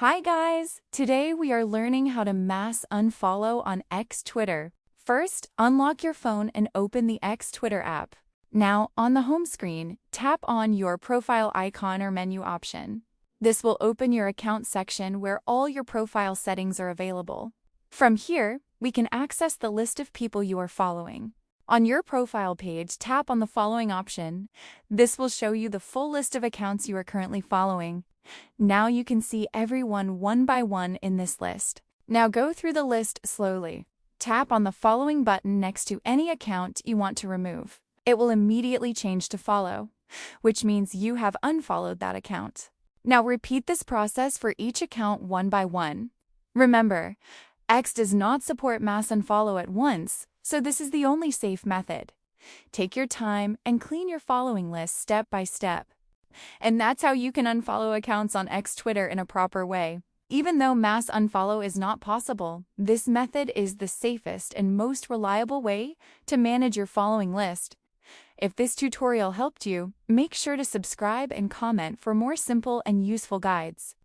Hi guys! Today we are learning how to mass unfollow on X Twitter. First, unlock your phone and open the X Twitter app. Now, on the home screen, tap on your profile icon or menu option. This will open your account section where all your profile settings are available. From here, we can access the list of people you are following. On your profile page, tap on the following option. This will show you the full list of accounts you are currently following. Now you can see everyone one by one in this list. Now go through the list slowly. Tap on the following button next to any account you want to remove. It will immediately change to follow, which means you have unfollowed that account. Now repeat this process for each account one by one. Remember, X does not support mass unfollow at once, so this is the only safe method. Take your time and clean your following list step by step. And that's how you can unfollow accounts on X Twitter in a proper way. Even though mass unfollow is not possible, this method is the safest and most reliable way to manage your following list. If this tutorial helped you, make sure to subscribe and comment for more simple and useful guides.